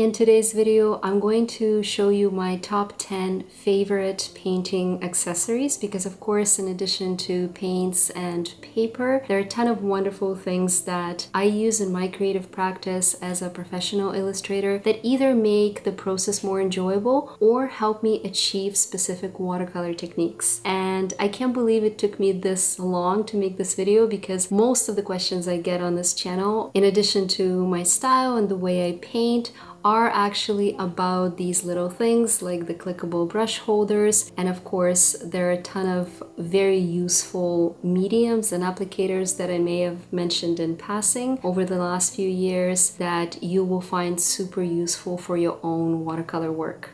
In today's video, I'm going to show you my top 10 favorite painting accessories because of course, in addition to paints and paper, there are a ton of wonderful things that I use in my creative practice as a professional illustrator that either make the process more enjoyable or help me achieve specific watercolor techniques. And I can't believe it took me this long to make this video because most of the questions I get on this channel, in addition to my style and the way I paint, are actually about these little things like the clickable brush holders, and of course there are a ton of very useful mediums and applicators that I may have mentioned in passing over the last few years that you will find super useful for your own watercolor work.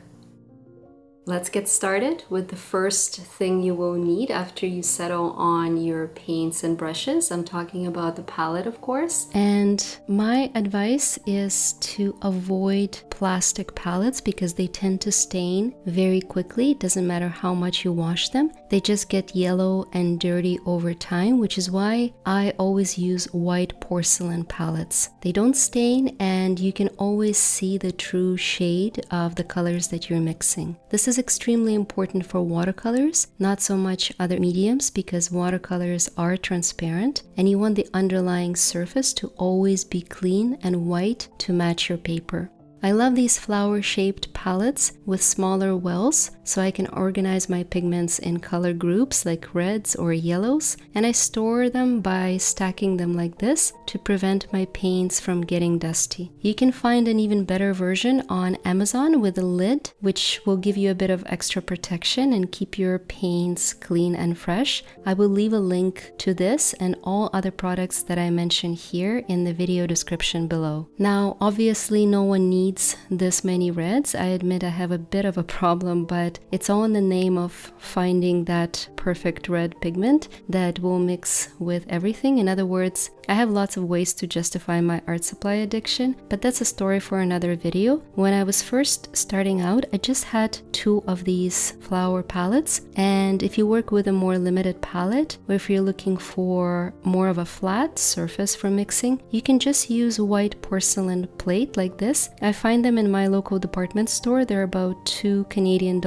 Let's get started with the first thing you will need after you settle on your paints and brushes. I'm talking about the palette, of course. And my advice is to avoid plastic palettes because they tend to stain very quickly. It doesn't matter how much you wash them. They just get yellow and dirty over time, which is why I always use white porcelain palettes. They don't stain and you can always see the true shade of the colors that you're mixing. This is extremely important for watercolors, not so much other mediums because watercolors are transparent and you want the underlying surface to always be clean and white to match your paper. I love these flower-shaped palettes with smaller wells so I can organize my pigments in color groups like reds or yellows, and I store them by stacking them like this to prevent my paints from getting dusty. You can find an even better version on Amazon with a lid, which will give you a bit of extra protection and keep your paints clean and fresh. I will leave a link to this and all other products that I mention here in the video description below. Now, obviously no one needs this many reds. I admit I have a bit of a problem, but it's all in the name of finding that perfect red pigment that will mix with everything. In other words, I have lots of ways to justify my art supply addiction, but that's a story for another video. When I was first starting out, I just had 2 of these flower palettes, and if you work with a more limited palette, or if you're looking for more of a flat surface for mixing, you can just use a white porcelain plate like this. I find them in my local department store. They're about $2 Canadian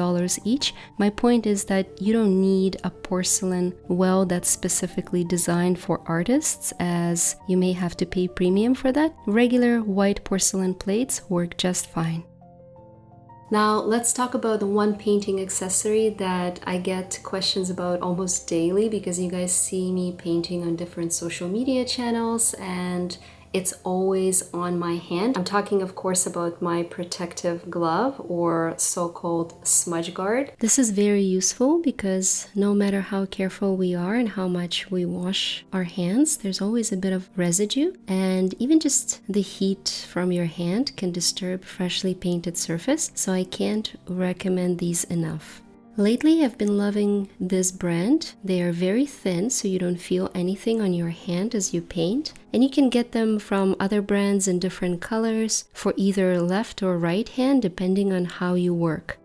each. My point is that you don't need a porcelain well that's specifically designed for artists, as you may have to pay premium for that. Regular white porcelain plates work just fine. Now let's talk about the one painting accessory that I get questions about almost daily because you guys see me painting on different social media channels and it's always on my hand. I'm talking, of course, about my protective glove or so-called smudge guard. This is very useful because no matter how careful we are and how much we wash our hands, there's always a bit of residue, and even just the heat from your hand can disturb freshly painted surface, so I can't recommend these enough. Lately, I've been loving this brand. They are very thin, so you don't feel anything on your hand as you paint. And you can get them from other brands in different colors for either left or right hand, depending on how you work.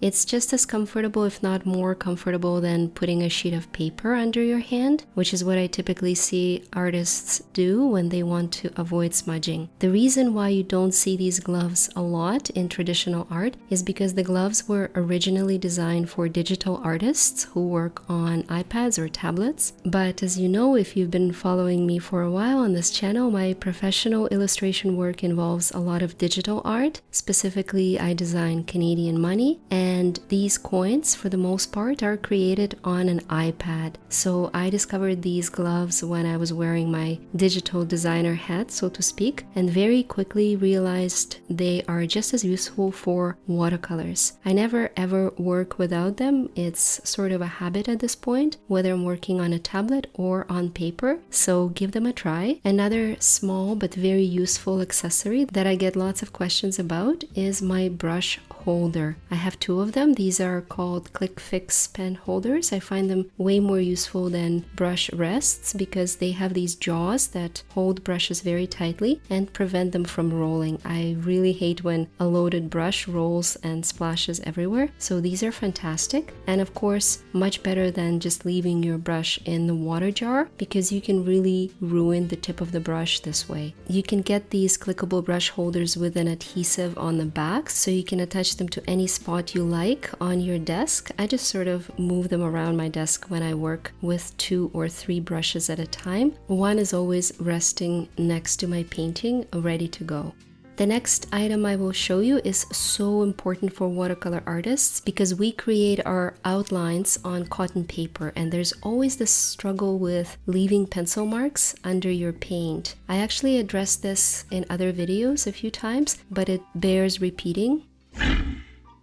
It's just as comfortable, if not more comfortable, than putting a sheet of paper under your hand, which is what I typically see artists do when they want to avoid smudging. The reason why you don't see these gloves a lot in traditional art is because the gloves were originally designed for digital artists who work on iPads or tablets. But as you know, if you've been following me for a while on this channel, my professional illustration work involves a lot of digital art. Specifically, I design Canadian money, and these coins, for the most part, are created on an iPad. So I discovered these gloves when I was wearing my digital designer hat, so to speak, and very quickly realized they are just as useful for watercolors. I never ever work without them. It's sort of a habit at this point, whether I'm working on a tablet or on paper, so give them a try. Another small but very useful accessory that I get lots of questions about is my brush holder. I have 2 of them. These are called Click Fix pen holders. I find them way more useful than brush rests because they have these jaws that hold brushes very tightly and prevent them from rolling. I really hate when a loaded brush rolls and splashes everywhere, so these are fantastic. And of course, much better than just leaving your brush in the water jar because you can really ruin the tip of the brush this way. You can get these clickable brush holders with an adhesive on the back, so you can attach them to any spot you like on your desk. I just sort of move them around my desk when I work with 2 or 3 brushes at a time. One is always resting next to my painting, ready to go. The next item I will show you is so important for watercolor artists because we create our outlines on cotton paper and there's always this struggle with leaving pencil marks under your paint. I actually addressed this in other videos a few times, but it bears repeating.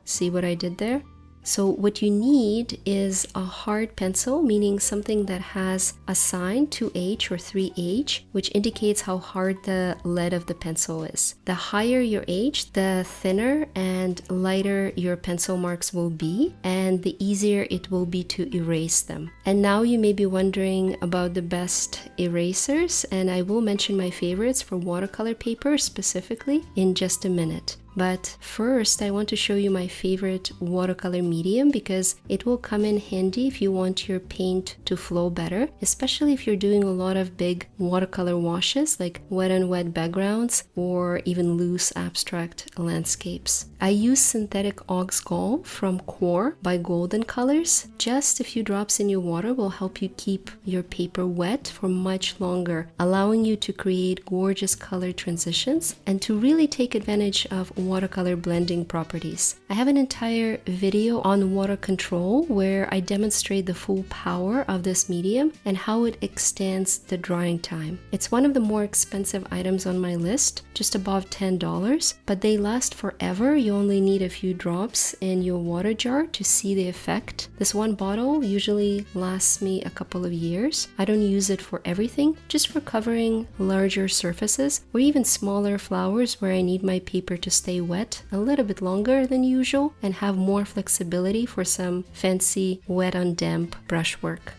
See what I did there? So what you need is a hard pencil, meaning something that has a sign 2H or 3H, which indicates how hard the lead of the pencil is. The higher your H, the thinner and lighter your pencil marks will be, and the easier it will be to erase them. And now you may be wondering about the best erasers, and I will mention my favorites for watercolor paper specifically in just a minute. But first, I want to show you my favorite watercolor medium because it will come in handy if you want your paint to flow better, especially if you're doing a lot of big watercolor washes like wet on wet backgrounds or even loose abstract landscapes. I use synthetic ox gall from Core by Golden Colors. Just a few drops in your water will help you keep your paper wet for much longer, allowing you to create gorgeous color transitions and to really take advantage of watercolor blending properties. I have an entire video on water control where I demonstrate the full power of this medium and how it extends the drying time. It's one of the more expensive items on my list, just above $10, but they last forever. You only need a few drops in your water jar to see the effect. This one bottle usually lasts me a couple of years. I don't use it for everything, just for covering larger surfaces or even smaller flowers where I need my paper to stay wet a little bit longer than usual and have more flexibility for some fancy wet on damp brushwork.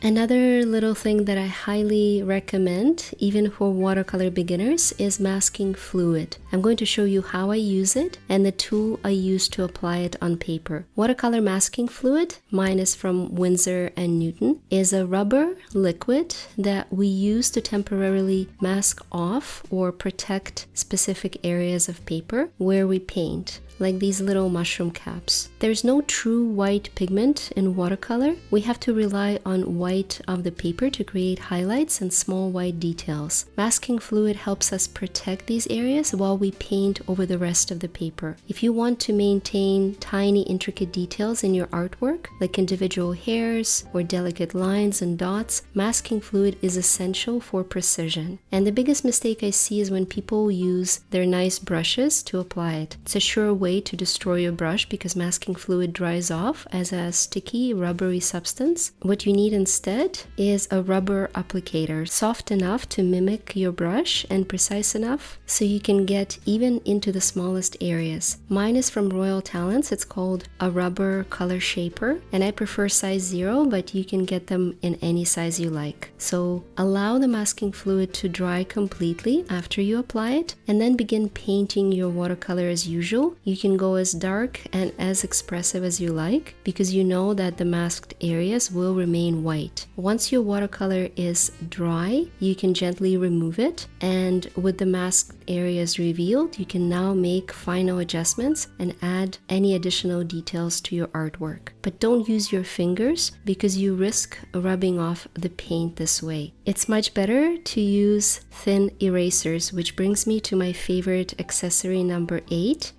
Another little thing that I highly recommend, even for watercolor beginners, is masking fluid. I'm going to show you how I use it and the tool I use to apply it on paper. Watercolor masking fluid, mine is from Winsor & Newton, is a rubber liquid that we use to temporarily mask off or protect specific areas of paper where we paint, like these little mushroom caps. There's no true white pigment in watercolor. We have to rely on white of the paper to create highlights and small white details. Masking fluid helps us protect these areas while we paint over the rest of the paper. If you want to maintain tiny intricate details in your artwork, like individual hairs or delicate lines and dots, masking fluid is essential for precision. And the biggest mistake I see is when people use their nice brushes to apply it. It's a sure way to destroy your brush because masking fluid dries off as a sticky, rubbery substance. What you need instead is a rubber applicator, soft enough to mimic your brush and precise enough so you can get even into the smallest areas. Mine is from Royal Talents. It's called a rubber color shaper, and I prefer size 0, but you can get them in any size you like. So allow the masking fluid to dry completely after you apply it, and then begin painting your watercolor as usual. You can go as dark and as expressive as you like because you know that the masked areas will remain white. Once your watercolor is dry, you can gently remove it, and with the masked areas revealed, you can now make final adjustments and add any additional details to your artwork. But don't use your fingers because you risk rubbing off the paint this way. It's much better to use thin erasers, which brings me to my favorite accessory number 8.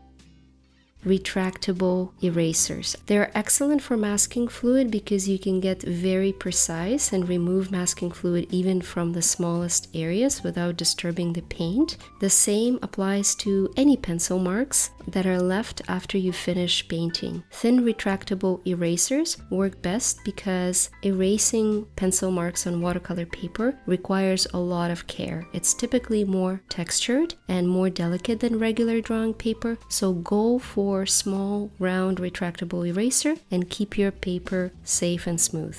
Retractable erasers. They're excellent for masking fluid because you can get very precise and remove masking fluid even from the smallest areas without disturbing the paint. The same applies to any pencil marks that are left after you finish painting. Thin retractable erasers work best because erasing pencil marks on watercolor paper requires a lot of care. It's typically more textured and more delicate than regular drawing paper, so go for your small, round, retractable eraser and keep your paper safe and smooth.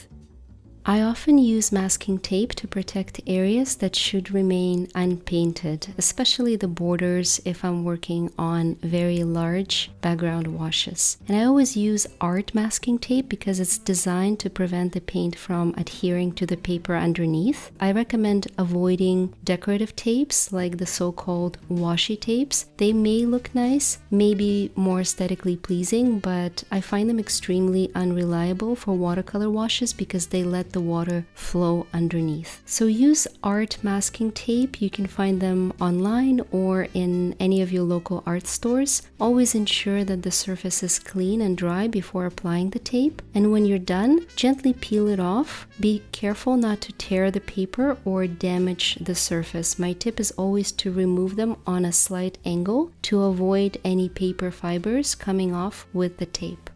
I often use masking tape to protect areas that should remain unpainted, especially the borders if I'm working on very large background washes. And I always use art masking tape because it's designed to prevent the paint from adhering to the paper underneath. I recommend avoiding decorative tapes like the so-called washi tapes. They may look nice, may be more aesthetically pleasing, but I find them extremely unreliable for watercolor washes because they let the water flow underneath. So use art masking tape. You can find them online or in any of your local art stores. Always ensure that the surface is clean and dry before applying the tape. And when you're done, gently peel it off. Be careful not to tear the paper or damage the surface. My tip is always to remove them on a slight angle to avoid any paper fibers coming off with the tape.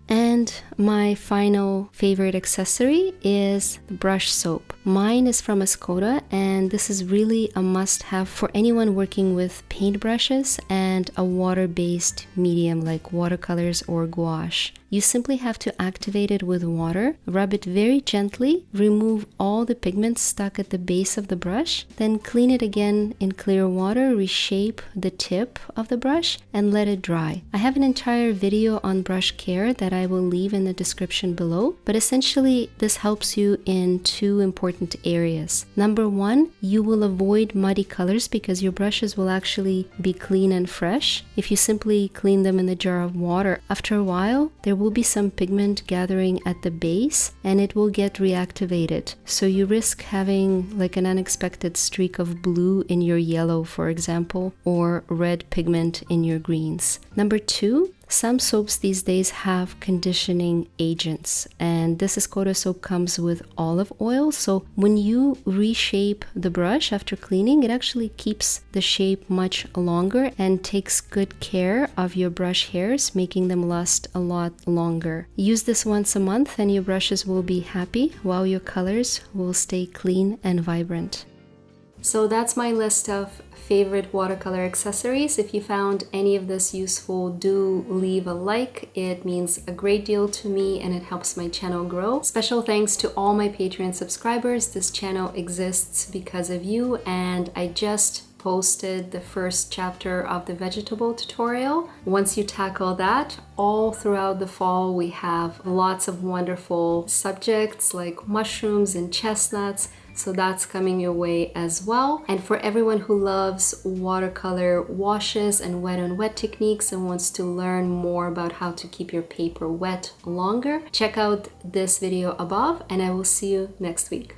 And my final favorite accessory is the brush soap. Mine is from Escoda, and this is really a must-have for anyone working with paintbrushes and a water-based medium like watercolors or gouache. You simply have to activate it with water, rub it very gently, remove all the pigments stuck at the base of the brush, then clean it again in clear water, reshape the tip of the brush, and let it dry. I have an entire video on brush care that I will leave in the description below, but essentially this helps you in two important areas. Number one, you will avoid muddy colors because your brushes will actually be clean and fresh. If you simply clean them in the jar of water, after a while, there will be some pigment gathering at the base and it will get reactivated. So you risk having like an unexpected streak of blue in your yellow, for example, or red pigment in your greens. Number two, some soaps these days have conditioning agents, and this Escoda soap comes with olive oil. So when you reshape the brush after cleaning, it actually keeps the shape much longer and takes good care of your brush hairs, making them last a lot longer. Use this once a month and your brushes will be happy while your colors will stay clean and vibrant. So that's my list of favorite watercolor accessories. If you found any of this useful, do leave a like. It means a great deal to me and it helps my channel grow. Special thanks to all my Patreon subscribers. This channel exists because of you, and I just posted the first chapter of the vegetable tutorial. Once you tackle that, all throughout the fall we have lots of wonderful subjects like mushrooms and chestnuts. So that's coming your way as well. And for everyone who loves watercolor washes and wet on wet techniques and wants to learn more about how to keep your paper wet longer, check out this video above and I will see you next week.